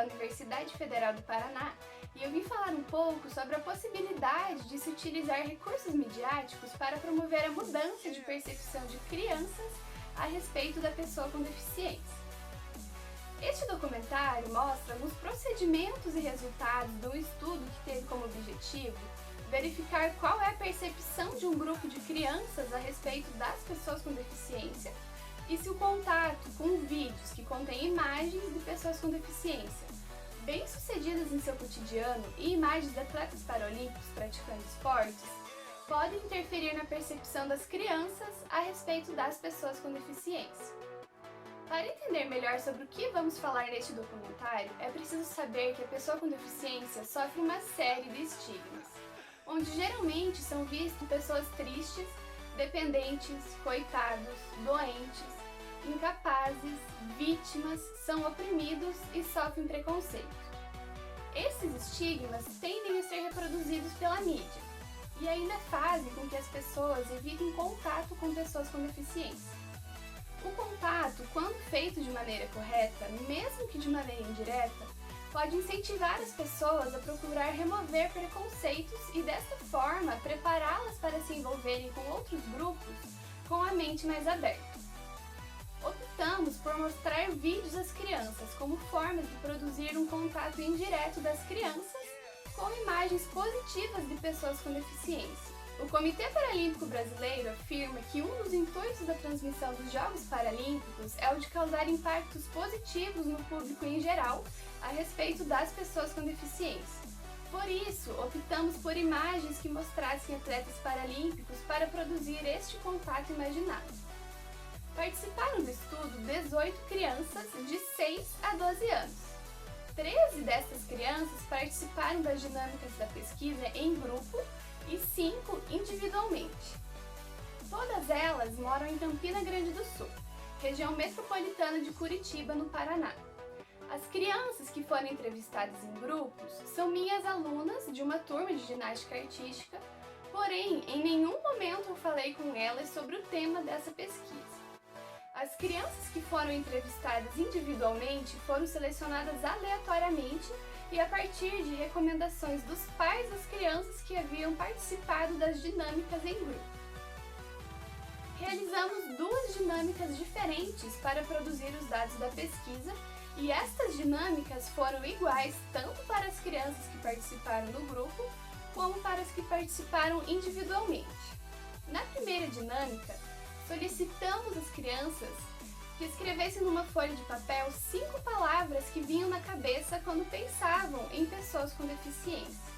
da Universidade Federal do Paraná e eu vim falar um pouco sobre a possibilidade de se utilizar recursos midiáticos para promover a mudança de percepção de crianças a respeito da pessoa com deficiência. Este documentário mostra os procedimentos e resultados de um estudo que teve como objetivo verificar qual é a percepção de um grupo de crianças a respeito das pessoas com deficiência e se o contato com vídeos que contêm imagens de pessoas com deficiência bem-sucedidas em seu cotidiano e imagens de atletas paralímpicos praticando esportes podem interferir na percepção das crianças a respeito das pessoas com deficiência. Para entender melhor sobre o que vamos falar neste documentário, é preciso saber que a pessoa com deficiência sofre uma série de estigmas, onde geralmente são vistas pessoas tristes, dependentes, coitados, doentes, incapazes, vítimas, são oprimidos e sofrem preconceito. Esses estigmas tendem a ser reproduzidos pela mídia e ainda fazem com que as pessoas evitem contato com pessoas com deficiência. O contato, quando feito de maneira correta, mesmo que de maneira indireta, pode incentivar as pessoas a procurar remover preconceitos e, desta forma, prepará-las para se envolverem com outros grupos com a mente mais aberta. Optamos por mostrar vídeos às crianças como forma de produzir um contato indireto das crianças com imagens positivas de pessoas com deficiência. O Comitê Paralímpico Brasileiro afirma que um dos intuitos da transmissão dos Jogos Paralímpicos é o de causar impactos positivos no público em geral a respeito das pessoas com deficiência. Por isso, optamos por imagens que mostrassem atletas paralímpicos para produzir este contato imaginado. Participaram do estudo 18 crianças de 6 a 12 anos. 13 dessas crianças participaram das dinâmicas da pesquisa em grupo e 5 individualmente. Todas elas moram em Campina Grande do Sul, região metropolitana de Curitiba, no Paraná. As crianças que foram entrevistadas em grupos são minhas alunas de uma turma de ginástica artística, porém, em nenhum momento eu falei com elas sobre o tema dessa pesquisa. As crianças que foram entrevistadas individualmente foram selecionadas aleatoriamente e a partir de recomendações dos pais das crianças que haviam participado das dinâmicas em grupo. Realizamos 2 dinâmicas diferentes para produzir os dados da pesquisa e estas dinâmicas foram iguais tanto para as crianças que participaram no grupo como para as que participaram individualmente. Na primeira dinâmica, solicitamos às crianças que escrevessem numa folha de papel 5 palavras que vinham na cabeça quando pensavam em pessoas com deficiência.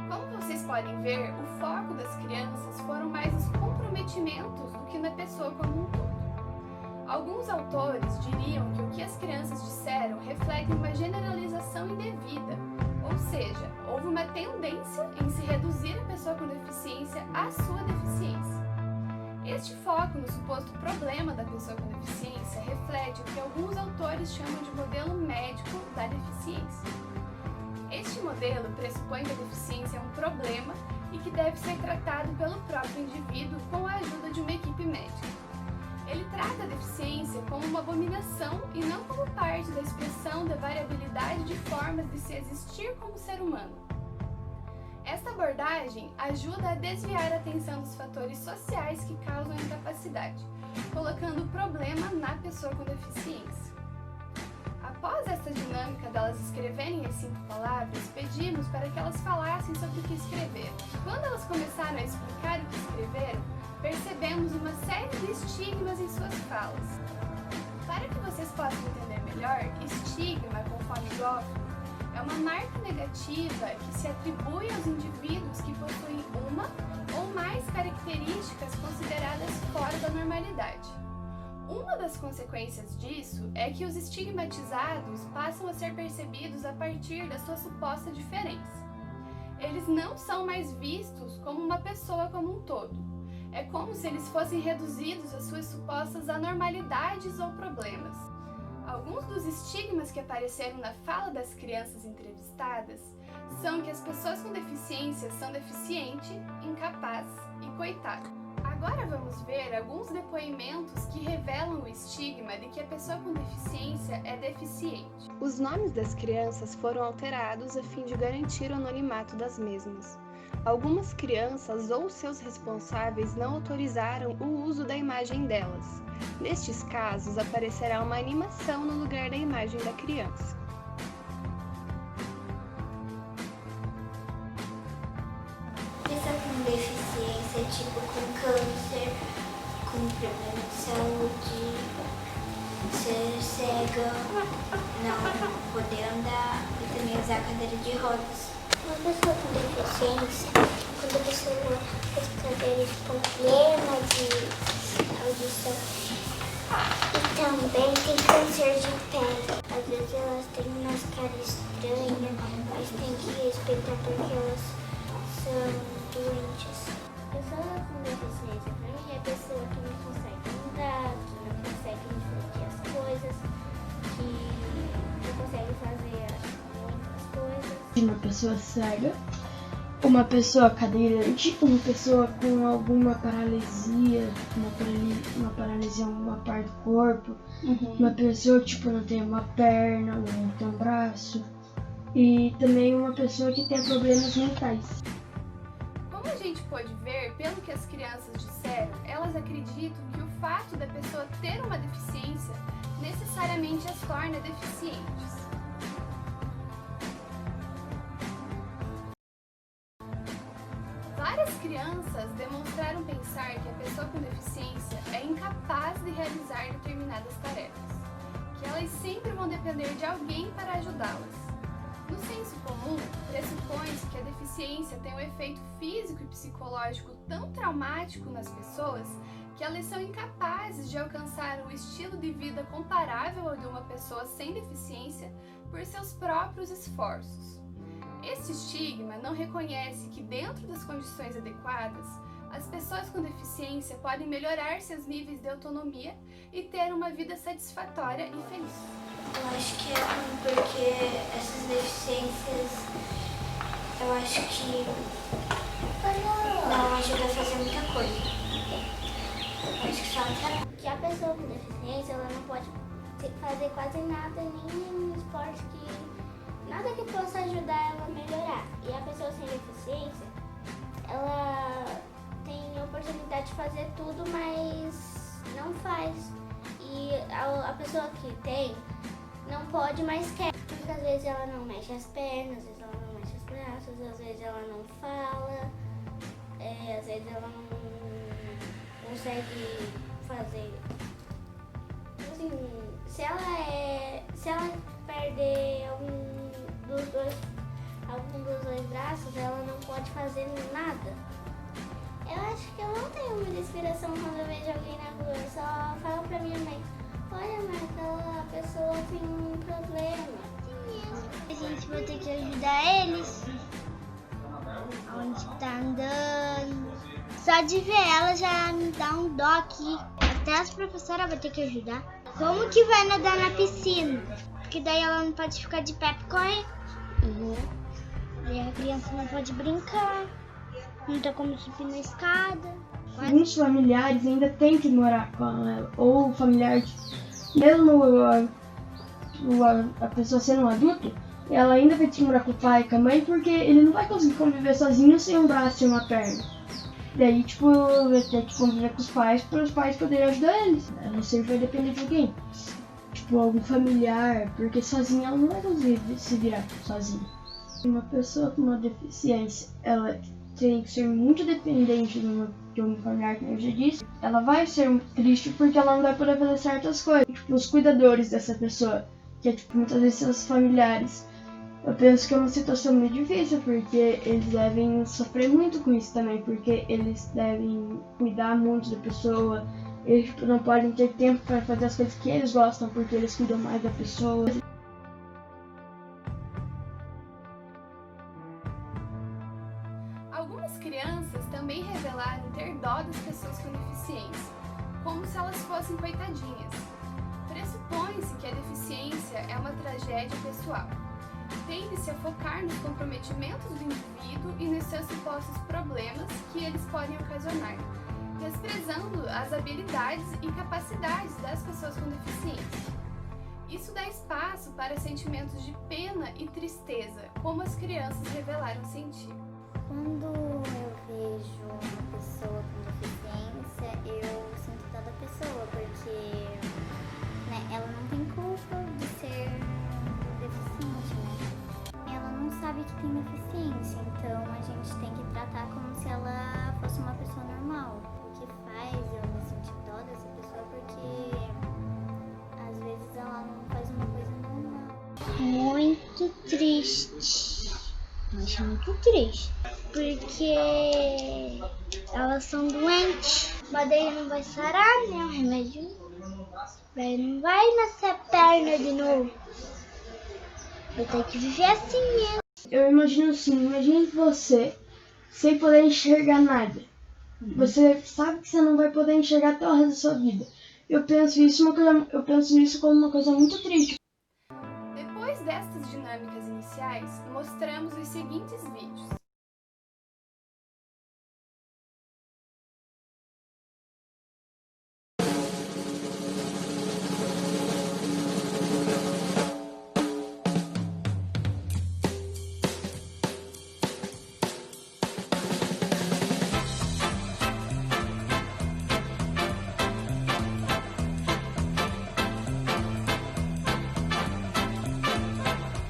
Como vocês podem ver, o foco das crianças foram mais os comprometimentos do que na pessoa como um todo. Alguns autores diriam que o que as crianças disseram reflete uma generalização indevida, ou seja, houve uma tendência em se reduzir a pessoa com deficiência à sua deficiência. Este foco no suposto problema da pessoa com deficiência reflete o que alguns autores chamam de modelo médico da deficiência. Este modelo pressupõe que a deficiência é um problema e que deve ser tratado pelo próprio indivíduo com a ajuda de uma equipe médica. Ele trata a deficiência como uma abominação e não como parte da expressão da variabilidade de formas de se existir como ser humano. Esta abordagem ajuda a desviar a atenção dos fatores sociais que causam a incapacidade, colocando o problema na pessoa com deficiência. Após esta dinâmica delas escreverem as 5 palavras, pedimos para que elas falassem sobre o que escreveram. Quando elas começaram a explicar o que escreveram, percebemos uma série de estigmas em suas falas. Para que vocês possam entender melhor, estigma, conforme Goffman, é uma marca negativa que se atribui aos indivíduos que possuem uma ou mais características consideradas fora da normalidade. Uma das consequências disso é que os estigmatizados passam a ser percebidos a partir da sua suposta diferença. Eles não são mais vistos como uma pessoa como um todo. É como se eles fossem reduzidos às suas supostas anormalidades ou problemas. Alguns dos estigmas que apareceram na fala das crianças entrevistadas são que as pessoas com deficiência são deficiente, incapaz e coitado. Agora vamos ver alguns depoimentos que revelam o estigma de que a pessoa com deficiência é deficiente. Os nomes das crianças foram alterados a fim de garantir o anonimato das mesmas. Algumas crianças ou seus responsáveis não autorizaram o uso da imagem delas. Nestes casos, aparecerá uma animação no lugar da imagem da criança. Pessoa com deficiência, tipo com câncer, com problema de saúde, ser cega, não poder andar e também usar cadeira de rodas. Uma pessoa com deficiência, quando a pessoa tem problema de audição e também tem câncer de pele. Às vezes elas têm umas caras estranhas, mas tem que respeitar porque elas são doentes. Pessoa com deficiência pra mim é a pessoa que não consegue andar, que não consegue fazer as coisas, que não consegue fazer muitas coisas. Uma pessoa cega, uma pessoa cadeirante, uma pessoa com alguma paralisia, uma paralisia em uma parte do corpo, uma pessoa que não tem uma perna, não tem um braço, e também uma pessoa que tem problemas mentais. Como a gente pode ver, pelo que as crianças disseram, elas acreditam que o fato da pessoa ter uma deficiência necessariamente as torna deficientes. Várias crianças demonstraram pensar que a pessoa com deficiência é incapaz de realizar determinadas tarefas, que elas sempre vão depender de alguém para ajudá-las. No senso comum, pressupõe-se que a deficiência tem um efeito físico e psicológico tão traumático nas pessoas que elas são incapazes de alcançar um estilo de vida comparável ao de uma pessoa sem deficiência por seus próprios esforços. Este estigma não reconhece que, dentro das condições adequadas, as pessoas com deficiência podem melhorar seus níveis de autonomia e ter uma vida satisfatória e feliz. Eu acho que é ruim porque essas deficiências, eu acho que não ajuda a fazer muita coisa. Eu acho que só atrapalha. Que a pessoa com deficiência, ela não pode fazer quase nada, nenhum esporte nada que possa ajudar ela a melhorar. E a pessoa sem deficiência, ela tem a oportunidade de fazer tudo, mas não faz. E a pessoa que tem, não pode, mas quer. Porque às vezes ela não mexe as pernas, às vezes ela não mexe os braços, às vezes ela não fala, às vezes ela não consegue fazer. Assim, se ela perder algum dos dois braços, ela não pode fazer nada. Eu acho que eu não tenho muita inspiração quando eu vejo alguém na rua. Eu só falo pra minha mãe: olha, mas aquela pessoa tem um problema. A gente vai ter que ajudar eles. Onde tá andando. Só de ver ela já me dá um dó aqui. Até as professoras vão ter que ajudar. Como que vai nadar na piscina? Porque daí ela não pode ficar de pé pra correr. E a criança não pode brincar. Não tem como subir na escada. Alguns familiares ainda têm que morar com ela, ou o familiar, mesmo a pessoa sendo um adulto, ela ainda vai ter que morar com o pai e com a mãe, porque ele não vai conseguir conviver sozinho sem um braço e uma perna. Daí, vai ter que conviver com os pais para os pais poderem ajudar eles. Ela sempre vai depender de alguém. Algum familiar, porque sozinha ela não vai conseguir se virar sozinha. Uma pessoa com uma deficiência, ela tem que ser muito dependente de um familiar, como eu já disse. Ela vai ser triste porque ela não vai poder fazer certas coisas. Os cuidadores dessa pessoa, que é muitas vezes seus familiares, eu penso que é uma situação muito difícil, porque eles devem sofrer muito com isso também, porque eles devem cuidar muito da pessoa. Eles não podem ter tempo para fazer as coisas que eles gostam, porque eles cuidam mais da pessoa. Algumas crianças também revelaram ter dó das pessoas com deficiência, como se elas fossem coitadinhas. Supõe-se que a deficiência é uma tragédia pessoal. Tende-se a focar nos comprometimentos do indivíduo e nos seus supostos problemas que eles podem ocasionar, desprezando as habilidades e capacidades das pessoas com deficiência. Isso dá espaço para sentimentos de pena e tristeza, como as crianças revelaram sentir. Quando eu vejo uma pessoa com deficiência, eu sinto dó da pessoa, porque ela não tem culpa de ser deficiente, Ela não sabe que tem deficiência, então a gente tem que tratar como se ela fosse uma pessoa normal. O que faz eu me sentir dó dessa pessoa porque às vezes ela não faz uma coisa normal. Muito triste. Mas muito triste. Porque elas são doentes. Mas daí não vai sarar, né? O remédio. Daí não vai nascer a perna de novo. Vai ter que viver assim mesmo. Eu imagino assim, imagine você sem poder enxergar nada. Você sabe que você não vai poder enxergar até o resto da sua vida. Eu penso isso como uma coisa muito triste. Depois destas dinâmicas iniciais, mostramos os seguintes vídeos.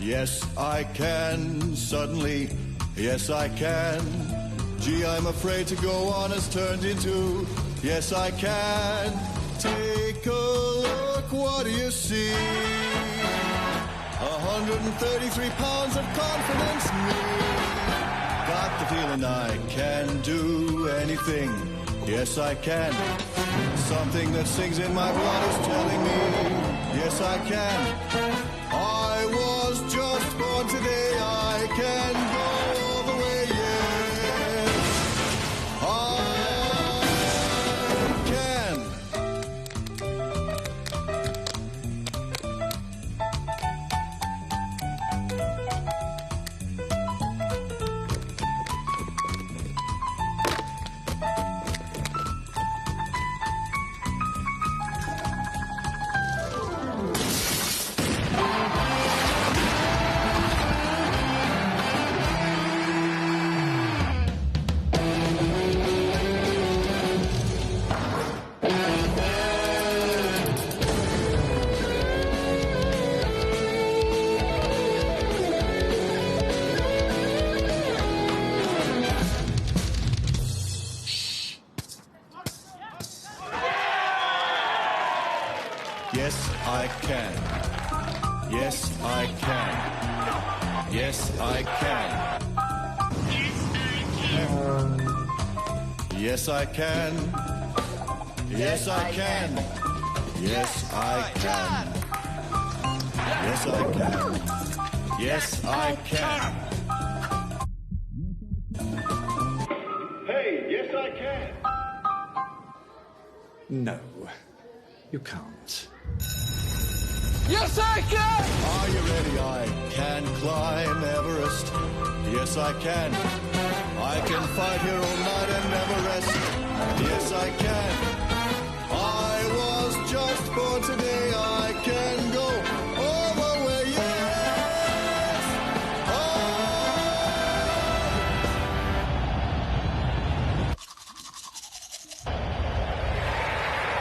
Yes, I can, suddenly, yes, I can. Gee, I'm afraid to go on has turned into, yes, I can. Take a look, what do you see? 133 pounds of confidence, me. Got the feeling I can do anything, yes, I can. Something that sings in my blood is telling me, yes, I can. I was just born today, I can go all the way, yes, I can. Yes, I can. Yes, I can. Yes, I can. Yes, I can. Yes, I can. Yes, I can. Yes, I can. Yes, I can. Hey, yes I can. No, you can't. Yes, I can! Are you ready? I can climb Everest. Yes, I can. I can fight here all night and never rest. Yes, I can. I was just born today. I can go all the way. Yes! I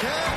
can.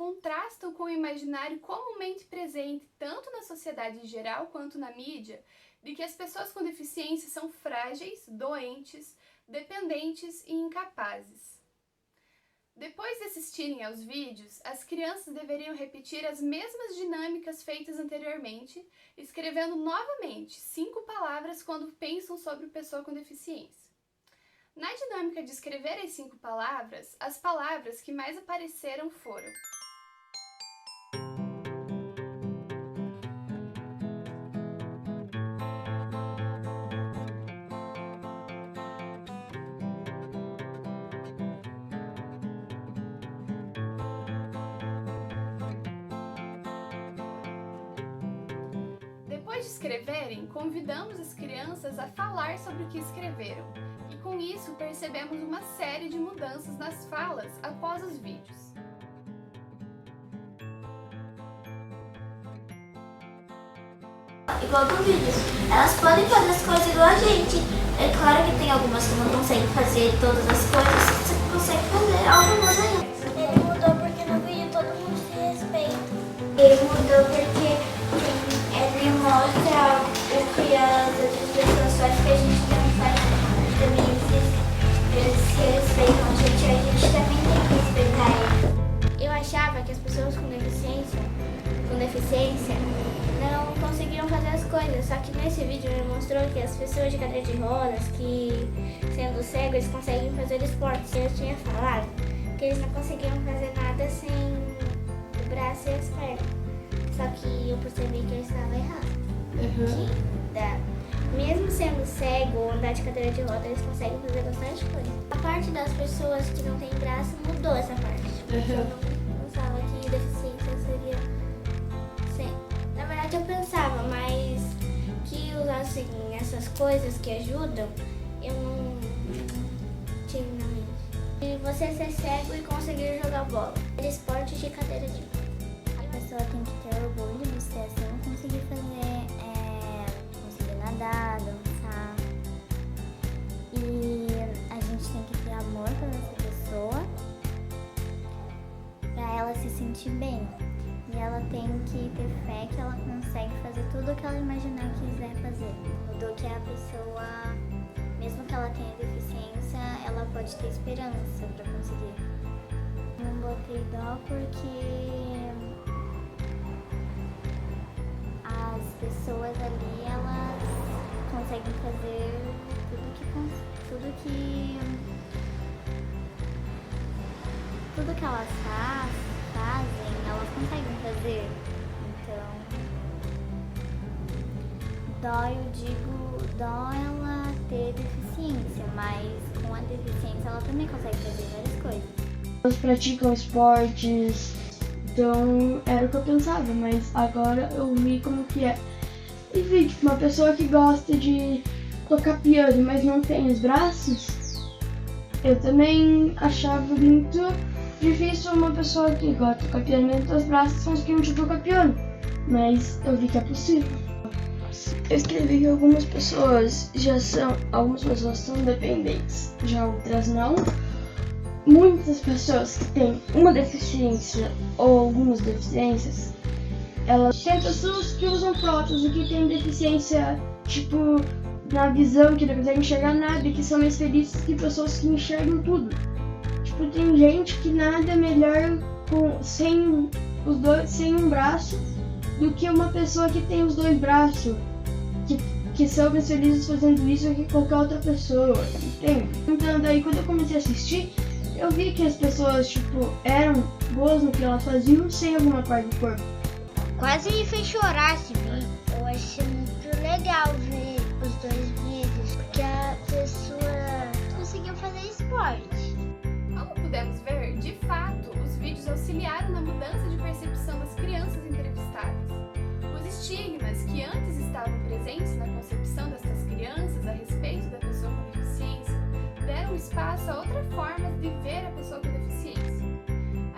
contrastam com o imaginário comumente presente tanto na sociedade em geral quanto na mídia, de que as pessoas com deficiência são frágeis, doentes, dependentes e incapazes. Depois de assistirem aos vídeos, as crianças deveriam repetir as mesmas dinâmicas feitas anteriormente, escrevendo novamente 5 palavras quando pensam sobre pessoa com deficiência. Na dinâmica de escrever as 5 palavras, as palavras que mais apareceram foram: Depois de escreverem, convidamos as crianças a falar sobre o que escreveram, e com isso percebemos uma série de mudanças nas falas após os vídeos. Igual do vídeo, elas podem fazer as coisas igual a gente. É claro que tem algumas que não conseguem fazer todas as coisas, você consegue fazer algumas ainda. Ele mudou porque no vídeo todo mundo se respeita. Ele mudou porque ele mostra o que as outras pessoas fazem que a gente também faz. Também eles se respeitam a gente também tem que respeitar eles. Eu achava que as pessoas com deficiência não conseguiam fazer as coisas, só que nesse vídeo ele mostrou que as pessoas de cadeira de rodas, que sendo cegos, eles conseguem fazer esportes. Eu tinha falado que eles não conseguiam fazer nada sem o braço e as pernas, só que eu percebi que eles estavam errados. Mesmo sendo cego ou andar de cadeira de rodas, eles conseguem fazer bastante coisa. A parte das pessoas que não têm braço mudou essa parte. Eu não pensava que deficiência seria... Na verdade eu pensava, mas que usassem essas coisas que ajudam, eu não tinha na mente. E você ser cego e conseguir jogar bola. Esporte de cadeira de rodas. A pessoa tem que ter orgulho de ser assim, conseguir fazer, conseguir nadar, dançar. E a gente tem que ter amor por essa pessoa, pra ela se sentir bem. E ela tem que ter fé que ela consegue fazer tudo o que ela imaginar que quiser fazer. Do que a pessoa, mesmo que ela tenha deficiência, ela pode ter esperança para conseguir. Não botei dó porque as pessoas ali, elas conseguem fazer tudo que elas fazem, elas conseguem fazer. Então, eu digo dó ela ter deficiência, mas com a deficiência ela também consegue fazer várias coisas. Elas praticam esportes, então era o que eu pensava, mas agora eu vi como que é. E vi tipo, uma pessoa que gosta de tocar piano, mas não tem os braços, eu também achava muito difícil uma pessoa que gosta de tocar piano, mas os braços conseguiam tocar piano, mas eu vi que é possível. Eu escrevi que algumas pessoas são dependentes, já outras não. Muitas pessoas que têm uma deficiência ou algumas deficiências, tem pessoas que usam prótese, que têm deficiência, tipo, na visão, que não conseguem enxergar nada e que são mais felizes que pessoas que enxergam tudo. Tipo, tem gente que nada é melhor sem um braço do que uma pessoa que tem os 2 braços, que são mais felizes fazendo isso do que qualquer outra pessoa, entende? Então daí quando eu comecei a assistir, eu vi que as pessoas, tipo, eram boas no que elas faziam sem alguma parte do corpo. Quase me fez chorar esse vídeo. Eu achei muito legal ver os 2 vídeos, porque a pessoa conseguiu fazer esporte. Como pudemos ver, de fato, os vídeos auxiliaram na mudança de percepção das crianças entrevistadas. Os estigmas que antes estavam presentes na concepção dessas crianças a respeito da pessoa com deficiência deram espaço a outra forma de ver a pessoa com deficiência.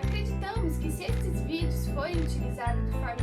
Acreditamos que se esses vídeos forem utilizados de forma